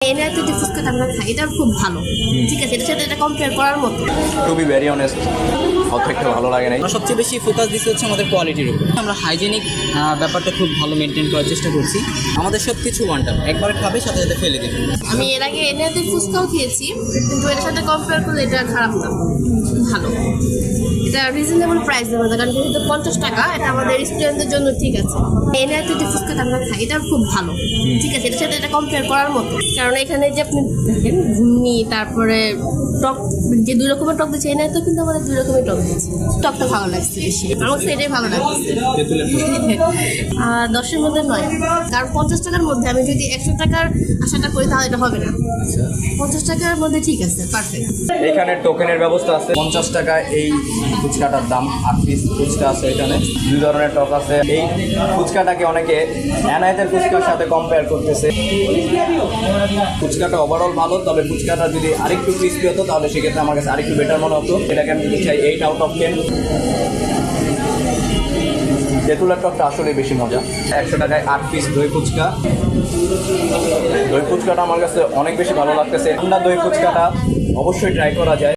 এনআইতে যে ফুচকাটা আমরা খাই এটা খুব ভালো, ঠিক আছে, এটার সাথে এটা কম্পেয়ার করার মতো। টু বি ভেরি অনেস্ট, অত একটা ভালো লাগে নাই। আমরা সবচেয়ে বেশি ফোকাস দিচ্ছি হচ্ছে আমাদের কোয়ালিটির উপর। আমরা হাইজেনিক ব্যাপারটা খুব ভালো মেনটেন করার চেষ্টা করছি। আমাদের সব কিছু ওয়ান টাইম, একবার খাবে সাথে সাথে ফেলে দেবে। আমি এর আগে এনআইতে ফুচকাও খেয়েছি, কিন্তু এটার সাথে কম্পেয়ার করলে এটা খারাপ না, ভালো। এটা রিজনেবল প্রাইস দেওয়া যায়, কারণ যেহেতু 50 টাকা, এটা আমাদের স্টুডেন্টদের জন্য ঠিক আছে। এনআইতে যে ফুচকাটা আমরা খাই এটা খুব ভালো, ঠিক আছে, এটার সাথে এটা কম্পেয়ার করার মতো। কারণ এখানে যে আপনি দেখেন ঘুগনি, তারপরে টক, যে দুই রকমের টক দিচ্ছে, এনআইতে কিন্তু আমাদের দুই রকমের টক দিচ্ছে। টকটা ভালো লাগছে বেশি, আমার কাছে এটাই ভালো লাগছে। 10-এর মধ্যে নয়, কারণ 50 টাকার মধ্যে আমি যদি 100 টাকার আশাটা করি তাহলে এটা হবে না। 50 টাকার মধ্যে ঠিক আছে, পারফেক্ট। এখানে টোকেনের ব্যবস্থা আছে। 50 টাকায় এই ফুচকাটার দাম। 8 পিস ফুচকা আছে এখানে, 2 ধরনের টক আছে। এই ফুচকাটাকে অনেকে এনআইতের ফুচকার সাথে কম্পেয়ার করতেছে। ফুচকাটা ওভারঅল ভালো, তবে ফুচকাটা যদি আরেকটু ক্রিস্পি হতো তাহলে সেক্ষেত্রে আমার কাছে আরেকটু বেটার মনে হতো। এটাকে আমি দিতে চাই 8 আউট অফ 10। তেঁতুলের টকটা আসলে বেশি মজা। 100 টাকায় 8 পিস দই ফুচকা। দই ফুচকাটা আমার কাছে অনেক বেশি ভালো লাগতেছে। ঠান্ডা দই ফুচকাটা অবশ্যই ট্রাই করা যায়।